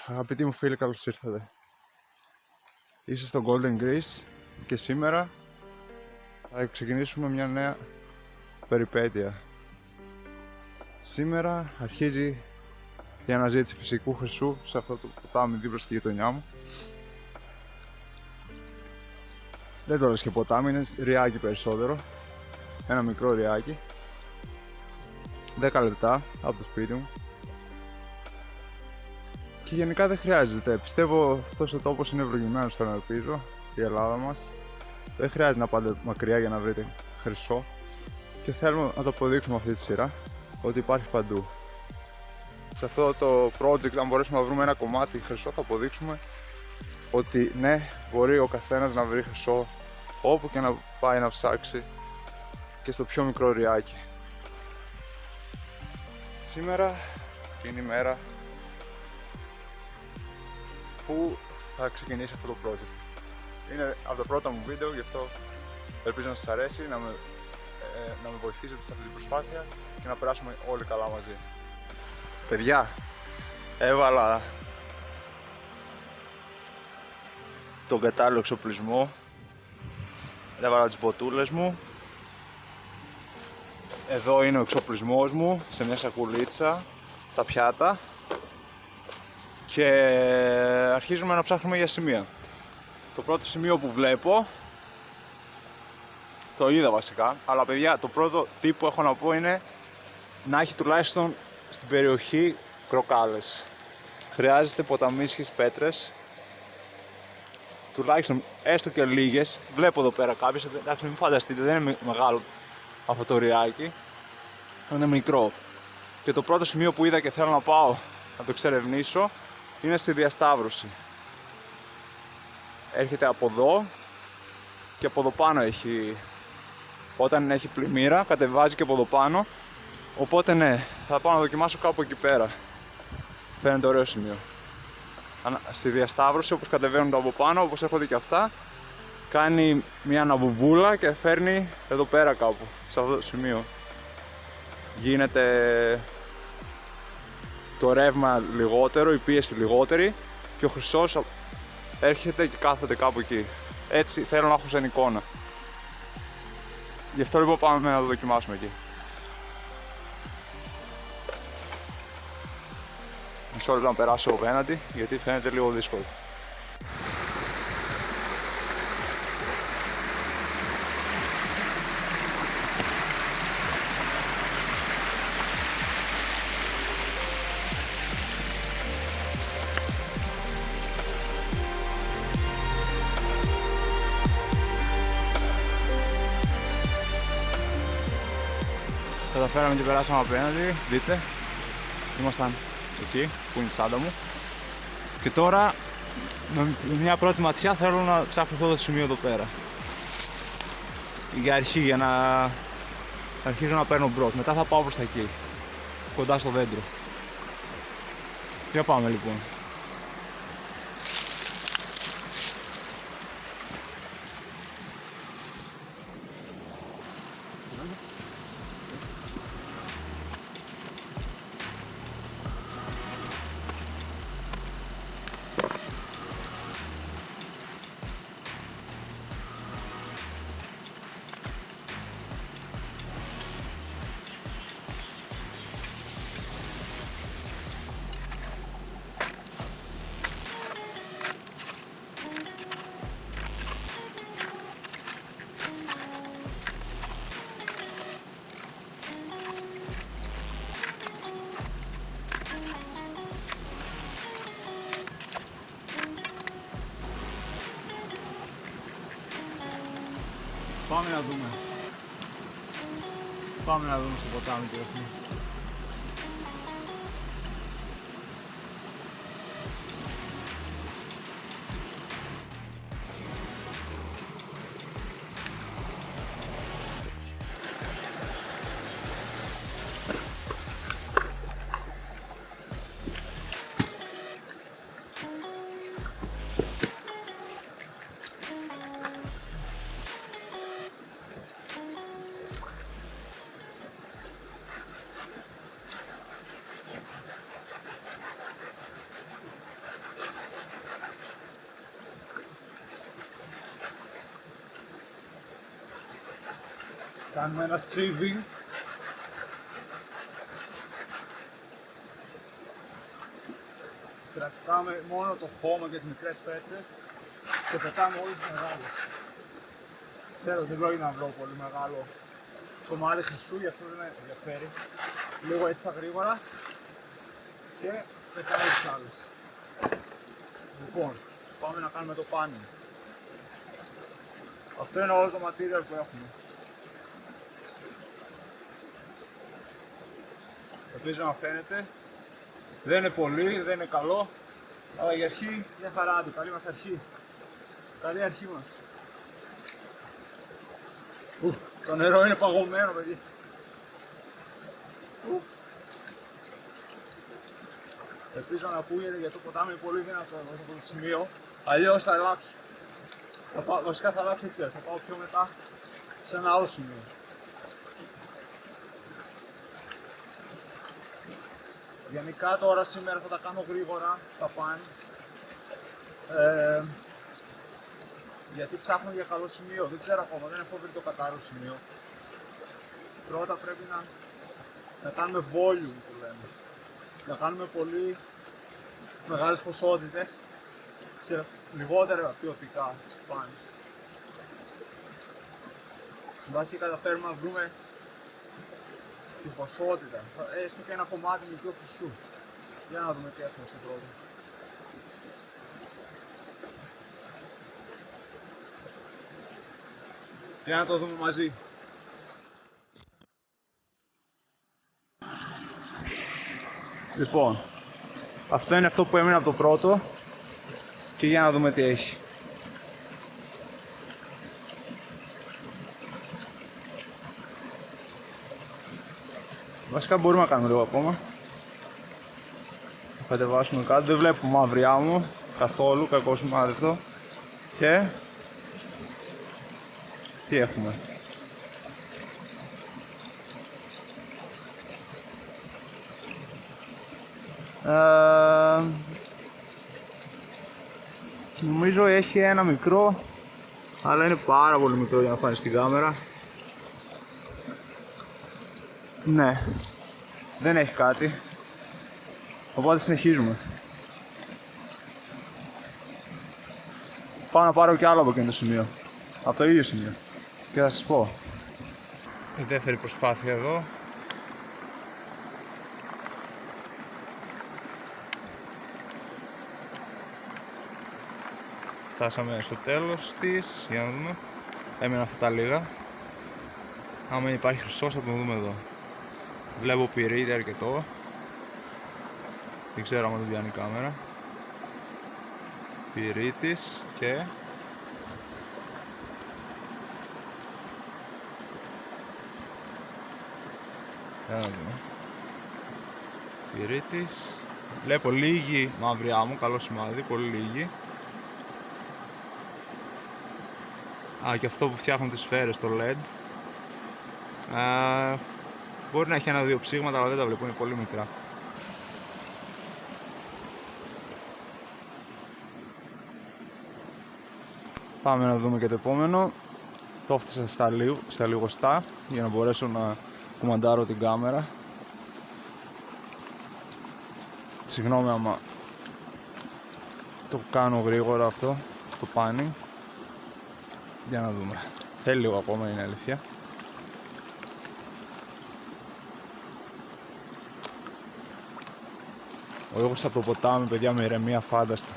Αγαπητοί μου φίλοι, καλώς ήρθατε. Είστε στο Golden Greece και σήμερα θα ξεκινήσουμε μια νέα περιπέτεια. Σήμερα αρχίζει η αναζήτηση φυσικού χρυσού σε αυτό το ποτάμι δίπλα στη γειτονιά μου. Δεν το λες και ποτάμι, είναι ριάκι περισσότερο. Ένα μικρό ριάκι. 10 λεπτά από το σπίτι μου. Και γενικά δεν χρειάζεται. Πιστεύω αυτός ο τόπος είναι ευλογημένος, τον ελπίζω, η Ελλάδα μας. Δεν χρειάζεται να πάτε μακριά για να βρείτε χρυσό. Και θέλουμε να το αποδείξουμε αυτή τη σειρά ότι υπάρχει παντού. Σε αυτό το project, αν μπορέσουμε να βρούμε ένα κομμάτι χρυσό, θα αποδείξουμε ότι ναι, μπορεί ο καθένας να βρει χρυσό όπου και να πάει να ψάξει, και στο πιο μικρό ριάκι. Σήμερα είναι η μέρα που θα ξεκινήσει αυτό το project. Είναι από τα πρώτα μου βίντεο, γι' αυτό ελπίζω να σας αρέσει, να με βοηθήσετε σε αυτή την προσπάθεια και να περάσουμε όλοι καλά μαζί. Παιδιά, έβαλα τον κατάλληλο εξοπλισμό, έβαλα τις μποτούλες μου. Εδώ είναι ο εξοπλισμός μου, σε μια σακουλίτσα, τα πιάτα, και αρχίζουμε να ψάχνουμε για σημεία. Το πρώτο σημείο που βλέπω, το είδα βασικά, αλλά παιδιά, το πρώτο tip που έχω να πω είναι να έχει τουλάχιστον στην περιοχή κροκάλες. Χρειάζεται ποταμίσχες πέτρες, τουλάχιστον έστω και λίγες. Βλέπω εδώ πέρα κάποιες, εντάξει, μην φανταστείτε, δεν είναι μεγάλο αυτό το ριάκι, είναι μικρό. Και το πρώτο σημείο που είδα και θέλω να πάω να το εξερευνήσω είναι στη διασταύρωση. Έρχεται από εδώ και από εδώ πάνω έχει, όταν έχει πλημμύρα κατεβάζει και από εδώ πάνω, οπότε ναι, θα πάω να δοκιμάσω κάπου εκεί πέρα. Φαίνεται ωραίο σημείο. Στη διασταύρωση, όπως κατεβαίνουν από πάνω, όπως έρχονται και αυτά, κάνει μια αναβουμπούλα και φέρνει εδώ πέρα κάπου, σε αυτό το σημείο. Γίνεται το ρεύμα λιγότερο, η πίεση λιγότερη και ο χρυσός έρχεται και κάθεται κάπου εκεί. Έτσι θέλω να έχω σαν εικόνα. Γι' αυτό λοιπόν πάμε να το δοκιμάσουμε εκεί. Μισό λεπτό να περάσω απέναντι, γιατί φαίνεται λίγο δύσκολο. Καταφέραμε και περάσαμε απέναντι, δείτε, ήμασταν εκεί που είναι η τσάντα μου. Και τώρα με μια πρώτη ματιά θέλω να ψάχνω αυτό το σημείο εδώ πέρα για αρχή, για να αρχίζω να παίρνω μπρος. Μετά θα πάω προς τα εκεί, κοντά στο δέντρο. Για πάμε λοιπόν. Πάμε να δούμε. Πάμε να δούμε στο ποτάμι τι έχουμε. Κάνουμε ένα sieving. Κρατάμε μόνο το χώμα και τις μικρές πέτρες και πετάμε όλες τις μεγάλες. Ξέρω ότι δεν πρόκειται να βρω πολύ μεγάλο κομμάτι χρυσού, γι' αυτό δεν με ενδιαφέρει. Λίγο έτσι στα γρήγορα και πετάμε τις άλλες. Λοιπόν, πάμε να κάνουμε το πάνι. Αυτό είναι όλο το material που έχουμε. Ελπίζω να φαίνεται. Δεν είναι πολύ, δεν είναι καλό, αλλά για αρχή μια χαρά του. Καλή μας αρχή. Καλή αρχή μας. Το νερό είναι παγωμένο, παιδί. Ελπίζω να ακούγεται γιατί το ποτάμι είναι πολύ δυνατό εδώ σε αυτό το σημείο. Αλλιώς θα αλλάξω. Βασικά θα αλλάξω έτσι, θα πάω πιο μετά σε ένα άλλο σημείο. Γενικά τώρα σήμερα θα τα κάνω γρήγορα, τα punch. Γιατί ψάχνω για καλό σημείο, δεν ξέρω ακόμα, δεν έχω βρει το κατάλληλο σημείο. Πρώτα πρέπει να κάνουμε volume που λέμε. Να κάνουμε πολύ μεγάλες ποσότητες και λιγότερα ποιοτικά punch. Βάσει καταφέρουμε να βρούμε την ποσότητα, έστω και ένα κομμάτι μικρό χρυσού. Για να δούμε τι έχουμε στην πρώτη. Για να το δούμε μαζί. Λοιπόν, αυτό είναι αυτό που έμεινε από το πρώτο και για να δούμε τι έχει. Βασικά μπορούμε να κάνουμε λίγο ακόμα. Θα κατεβάσουμε κάτω, δεν βλέπω μαύρη άμμο καθόλου, κακό σημάδευτο. Και τι έχουμε. Νομίζω έχει ένα μικρό, αλλά είναι πάρα πολύ μικρό για να φάνει στην κάμερα. Ναι, δεν έχει κάτι, οπότε συνεχίζουμε. Πάω να πάρω και άλλο από εκείνο το σημείο, από το ίδιο σημείο, και θα σας πω. Η δεύτερη προσπάθεια εδώ. Φτάσαμε στο τέλος της, για να δούμε. Έμειναν αυτά τα λίγα. Άμα υπάρχει χρυσός θα τον δούμε εδώ. Βλέπω πυρίτη αρκετό. Δεν ξέρω αν το πιάνει η κάμερα. Πυρίτης και... για να δούμε. Πυρίτης. Βλέπω λίγη μαύρη άμμο, καλό σημάδι, πολύ λίγη. Α, και αυτό που φτιάχνουν τις σφαίρες, το LED. Μπορεί να έχει ένα-δύο ψήγματα, αλλά δεν τα βλέπω, είναι πολύ μικρά. Πάμε να δούμε και το επόμενο. Το έφτασα στα λιγοστά για να μπορέσω να κουμαντάρω την κάμερα. Συγγνώμη άμα το κάνω γρήγορα αυτό, το panning. Για να δούμε. Θέλει λίγο ακόμα, είναι αλήθεια. Ο ήχος από το ποτάμι, παιδιά, με ηρεμία φάνταστα.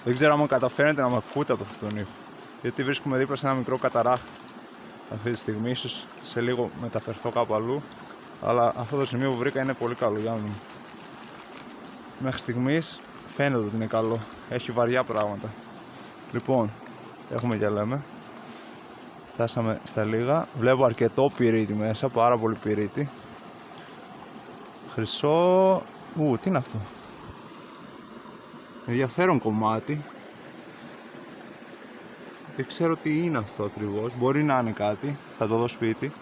Δεν ξέρω αν καταφέρετε να με ακούτε από αυτόν τον ήχο. Γιατί βρίσκομαι δίπλα σε ένα μικρό καταράχτη αυτή τη στιγμή. Ίσως σε λίγο μεταφερθώ κάπου αλλού. Αλλά αυτό το σημείο που βρήκα είναι πολύ καλό. Για να δούμε. Μέχρι στιγμής φαίνεται ότι είναι καλό. Έχει βαριά πράγματα. Λοιπόν, έχουμε και λέμε. Φτάσαμε στα λίγα. Βλέπω αρκετό πυρίτη μέσα, πάρα πολύ πυρίτη. Χρυσό. Τι είναι αυτό. Ενδιαφέρον κομμάτι. Δεν ξέρω τι είναι αυτό ακριβώς. Μπορεί να είναι κάτι. Θα το δω σπίτι.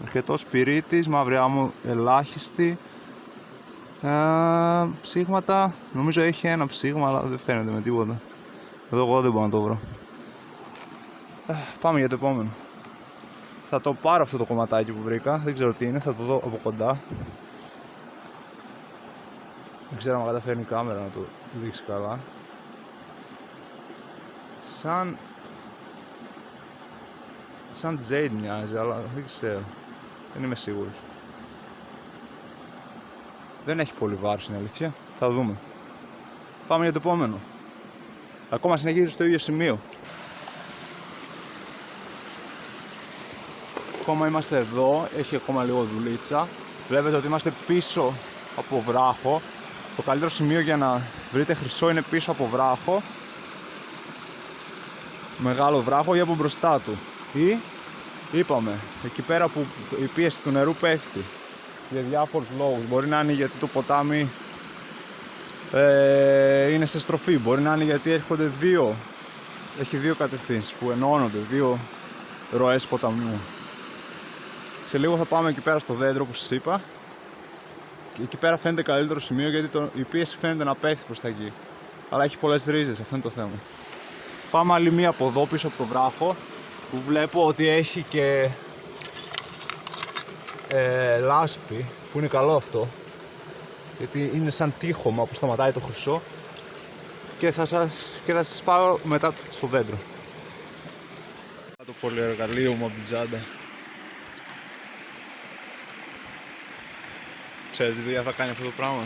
Αρκετός πυρίτης, μαύρη άμμο ελάχιστη. Ψήγματα, νομίζω έχει ένα ψήγμα, αλλά δεν φαίνεται με τίποτα. Εδώ εγώ δεν μπορώ να το βρω. Πάμε για το επόμενο. Θα το πάρω αυτό το κομματάκι που βρήκα, δεν ξέρω τι είναι, θα το δω από κοντά. Δεν ξέρω αν καταφέρνει η κάμερα να το δείξει καλά. Σαν jade μοιάζει, αλλά δεν ξέρω. Δεν είμαι σίγουρος. Δεν έχει πολύ βάρος, είναι αλήθεια. Θα δούμε. Πάμε για το επόμενο. Ακόμα συνεχίζω στο ίδιο σημείο. Ακόμα είμαστε εδώ, έχει ακόμα λίγο δουλίτσα. Βλέπετε ότι είμαστε πίσω από βράχο. Το καλύτερο σημείο για να βρείτε χρυσό είναι πίσω από βράχο. Μεγάλο βράχο ή από μπροστά του. Ή, είπαμε, εκεί πέρα που η πίεση του νερού πέφτει. Για διάφορους λόγους. Μπορεί να είναι γιατί το ποτάμι είναι σε στροφή. Μπορεί να είναι γιατί έχει δύο κατευθύνσεις που ενώνονται, δύο ροές ποταμιού. Σε λίγο θα πάμε εκεί πέρα στο δέντρο που σας είπα. Και εκεί πέρα φαίνεται καλύτερο σημείο γιατί η πίεση φαίνεται να πέφτει προς τα εκεί. Αλλά έχει πολλές ρίζες, αυτό είναι το θέμα. Πάμε άλλη μία από εδώ πίσω από το βράχο που βλέπω ότι έχει και λάσπη, που είναι καλό αυτό γιατί είναι σαν τείχομα που σταματάει το χρυσό και θα σας πάω μετά στο δέντρο. Το πολυεργαλείο μου από την τσάντα. Ξέρετε τι δουλειά θα κάνει αυτό το πράγμα?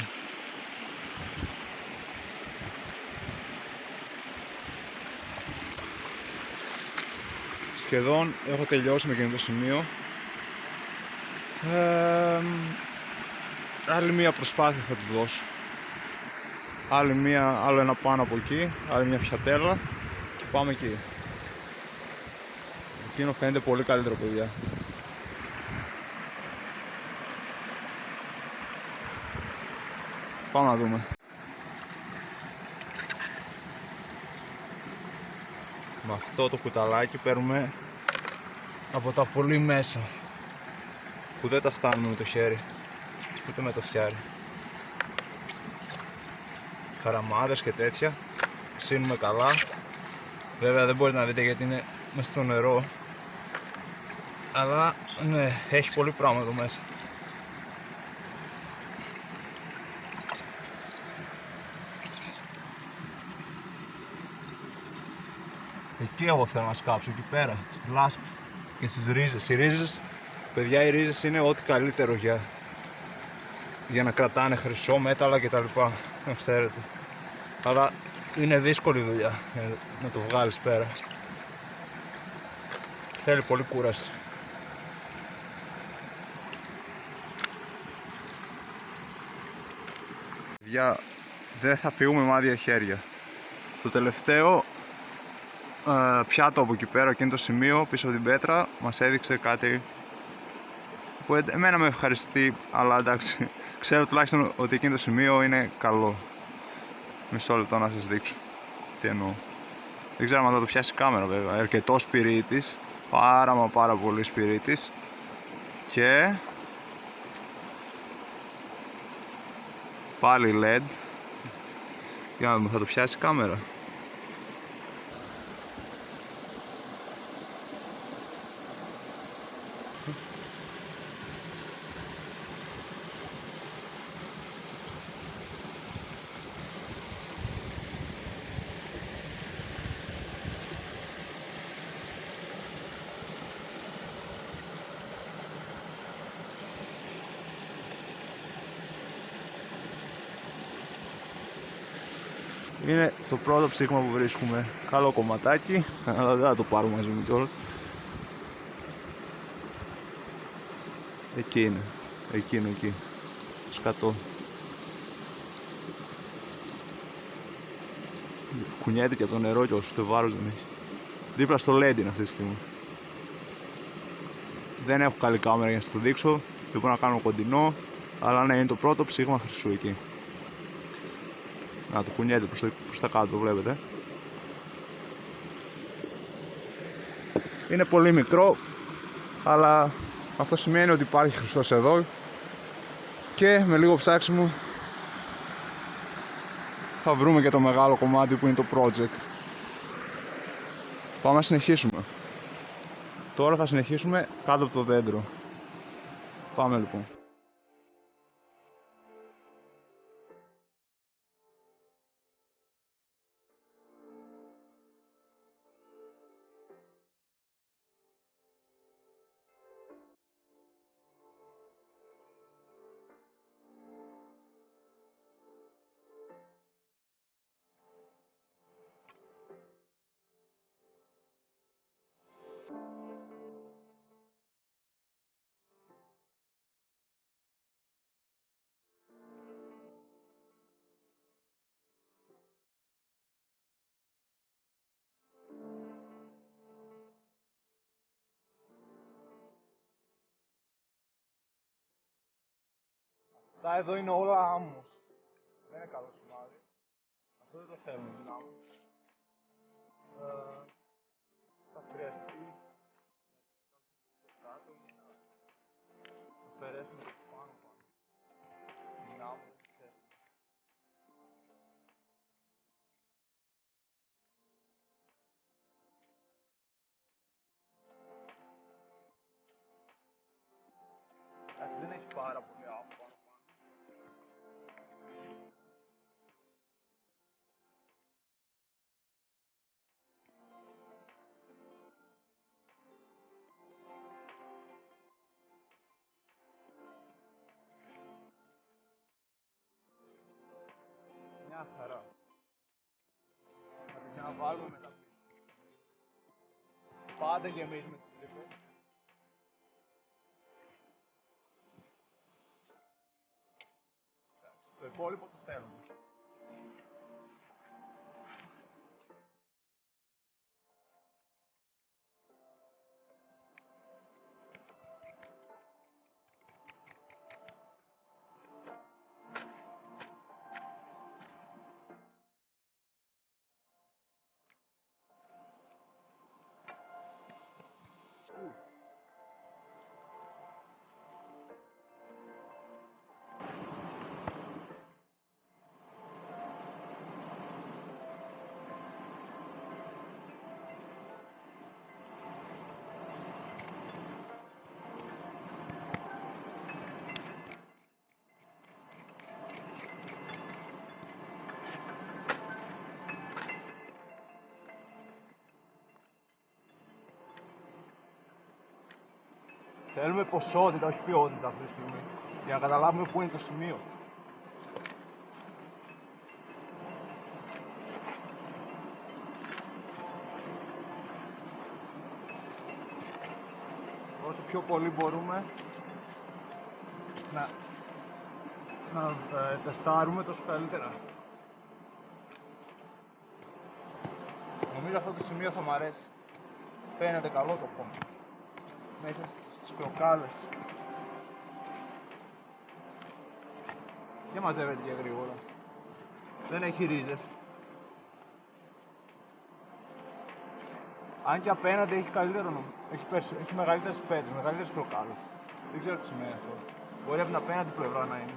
Σχεδόν έχω τελειώσει με εκείνο το σημείο. Άλλη μία προσπάθεια θα του δώσω. Άλλο ένα πάνω από εκεί, άλλη μια πιατέλα και πάμε εκεί. Εκείνο φαίνεται πολύ καλύτερο, παιδιά. Πάμε να δούμε. Με αυτό το κουταλάκι παίρνουμε από τα πολύ μέσα που δεν τα φτάνουμε με το χέρι ούτε με το φτιάρι. Χαραμάδες και τέτοια. Ψήνουμε καλά. Βέβαια δεν μπορείτε να δείτε γιατί είναι μέσα στο νερό, αλλά ναι, έχει πολύ πράγμα εδώ μέσα. Εκεί εγώ θέλω να σκάψω, εκεί πέρα, στη λάσπη και στις ρίζες. Οι ρίζες, παιδιά, οι ρίζες είναι ό,τι καλύτερο για να κρατάνε χρυσό, μέταλλα κτλ. Να ξέρετε. Αλλά είναι δύσκολη δουλειά να το βγάλεις πέρα. Θέλει πολύ κούραση. Παιδιά, δεν θα φύγουμε με άδεια χέρια. Το τελευταίο πιάτο από εκεί πέρα, εκείνο το σημείο πίσω από την πέτρα, μας έδειξε κάτι που εμένα με ευχαριστεί, αλλά εντάξει, ξέρω τουλάχιστον ότι εκείνο το σημείο είναι καλό. Μισό λεπτό να σας δείξω τι εννοώ. Δεν ξέρω αν θα το πιάσει η κάμερα, βέβαια. Αρκετό σπυρίτης, πάρα πολύ σπυρίτης και πάλι LED. Για να δούμε, θα το πιάσει η κάμερα. Είναι το πρώτο ψήγμα που βρίσκουμε. Καλό κομματάκι, αλλά δεν θα το πάρουμε μαζί μου κιόλας. Εκεί είναι. Εκεί. Σκατό. Κουνιέται και από το νερό και όσο το βάρος δεν έχει. Δίπλα στο LED είναι αυτή τη στιγμή. Δεν έχω καλή κάμερα για να σας το δείξω. Δεν μπορώ να κάνω κοντινό. Αλλά ναι, είναι το πρώτο ψήγμα χρυσού εκεί. Να το κουνιέται προς τα κάτω, το βλέπετε. Είναι πολύ μικρό, αλλά αυτό σημαίνει ότι υπάρχει χρυσός εδώ και με λίγο ψάξιμο θα βρούμε και το μεγάλο κομμάτι που είναι το project. Πάμε να συνεχίσουμε. Τώρα θα συνεχίσουμε κάτω από το δέντρο. Πάμε λοιπόν. Αυτά εδώ είναι όλα άμμος. Δεν είναι καλό σημάδι. Αυτό δεν το θέλουμε την άμμο. Θα χρειαστεί κάτω να αφαιρέσουμε το πάνω. Την άμμο δεν ξέρουμε. Εντάξει, δεν έχει πάρα πολύ άμμο πάνω. Μια χαρά. Θα την ξαναβάλουμε μετά πίσω. Πάντα γεμίζουμε τις τρύπες. Το υπόλοιπο το θέλουμε. Θέλουμε ποσότητα, όχι ποιότητα αυτή τη στιγμή, για να καταλάβουμε πού είναι το σημείο. Όσο πιο πολύ μπορούμε να τεστάρουμε, τόσο καλύτερα. Νομίζω αυτό το σημείο θα μ' αρέσει. Φαίνεται καλό το πόνο. Μέσα στις κροκάλες. Και μαζεύεται και γρήγορα. Δεν έχει ρίζες. Αν και απέναντι έχει καλύτερο, έχει μεγαλύτερες πέτρες, μεγαλύτερες κροκάλες. Δεν ξέρω τι σημαίνει αυτό. Μπορεί από την απέναντι πλευρά να είναι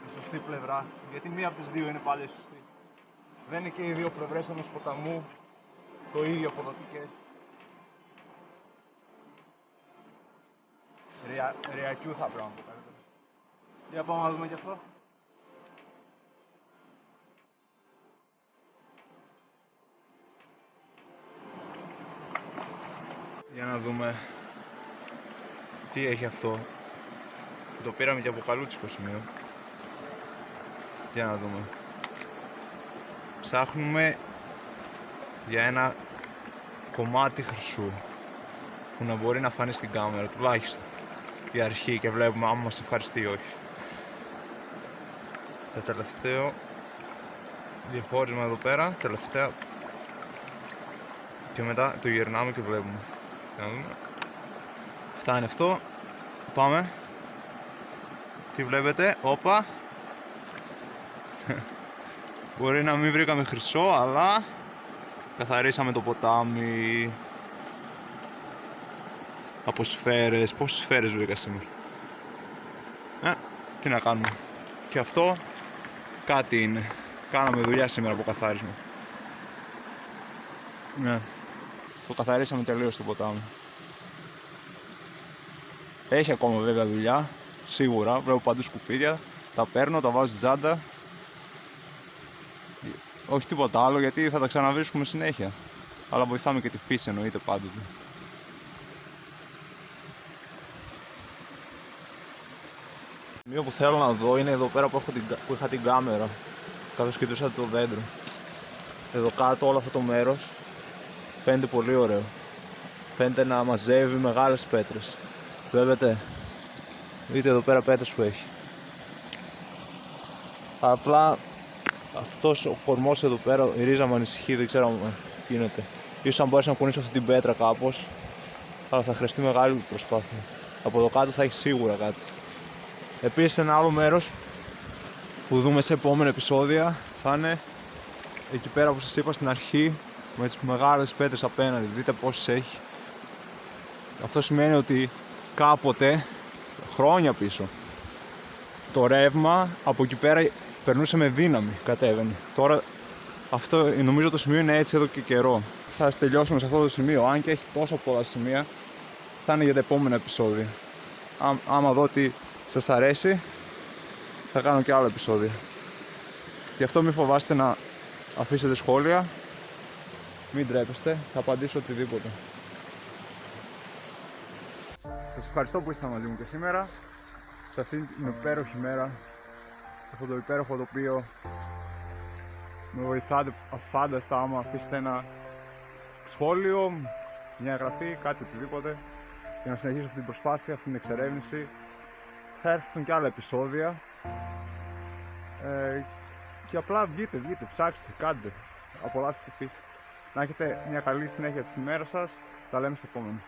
η σωστή πλευρά. Γιατί μία από τις δύο είναι πάλι σωστή. Δεν είναι και οι δύο πλευρές ενός ποταμού το ίδιο αποδοτικές. Ρεακιού θα πρέπει να το καλύτερο. Για πάμε να δούμε και αυτό. Για να δούμε τι έχει αυτό. Το πήραμε και από καλούτσικο σημείο. Για να δούμε. Ψάχνουμε για ένα κομμάτι χρυσού που να μπορεί να φανεί στην κάμερα, τουλάχιστον η αρχή, και βλέπουμε άμα μας ευχαριστεί ή όχι. Το τελευταίο διαχώρισμα εδώ πέρα, τελευταία, και μετά το γυρνάμε και βλέπουμε. Για να δούμε. Φτάνει αυτό. Πάμε. Τι βλέπετε, όπα. Μπορεί να μην βρήκαμε χρυσό, αλλά καθαρίσαμε το ποτάμι από σφαίρες. Πόσες σφαίρες βρήκα σήμερα. Τι να κάνουμε. Και αυτό κάτι είναι. Κάναμε δουλειά σήμερα από καθάρισμα. Ναι. Το καθαρίσαμε τελείως το ποτάμι. Έχει ακόμα βέβαια δουλειά. Σίγουρα. Βλέπω παντού σκουπίδια. Τα παίρνω, τα βάζω στη τσάντα. Όχι τίποτα άλλο γιατί θα τα ξαναβρίσκουμε συνέχεια. Αλλά βοηθάμε και τη φύση εννοείται πάντοτε. Το σημείο που θέλω να δω είναι εδώ πέρα που είχα την κάμερα. Καθώς κοιτούσα το δέντρο. Εδώ κάτω όλο αυτό το μέρος φαίνεται πολύ ωραίο. Φαίνεται να μαζεύει μεγάλες πέτρες. Βλέπετε. Δείτε εδώ πέρα πέτρες που έχει. Απλά αυτός ο κορμός εδώ πέρα, η ρίζα μου ανησυχεί, δεν ξέρω αν γίνεται. Ίσως αν μπορέσω να κουνήσω αυτή την πέτρα κάπως, αλλά θα χρειαστεί μεγάλη προσπάθεια. Από εδώ κάτω θα έχει σίγουρα κάτι. Επίσης ένα άλλο μέρος που δούμε σε επόμενα επεισόδια θα είναι εκεί πέρα που σας είπα στην αρχή, με τις μεγάλες πέτρες απέναντι. Δείτε πόσες έχει. Αυτό σημαίνει ότι κάποτε, χρόνια πίσω, το ρεύμα από εκεί πέρα περνούσε με δύναμη, κατέβαινε. Τώρα αυτό νομίζω το σημείο είναι έτσι εδώ και καιρό. Θα τελειώσουμε σε αυτό το σημείο, αν και έχει τόσα πολλά σημεία, θα είναι για τα επόμενα επεισόδια. Άμα δω ότι σας αρέσει, θα κάνω και άλλο επεισόδιο. Γι' αυτό μην φοβάστε να αφήσετε σχόλια, μην τρέπεστε, θα απαντήσω οτιδήποτε. Σας ευχαριστώ που ήσασταν μαζί μου και σήμερα, σε αυτήν την υπέροχη μέρα, αυτό το υπέροχο τοπίο. Με βοηθάτε αφάνταστα άμα αφήσετε ένα σχόλιο, μια εγγραφή, κάτι οτιδήποτε, για να συνεχίσω αυτή την προσπάθεια, αυτή την εξερεύνηση. Θα έρθουν και άλλα επεισόδια και απλά βγείτε, ψάξτε, κάντε, απολαύστε τη φύση. Να έχετε μια καλή συνέχεια της ημέρας σας, τα λέμε στο επόμενο.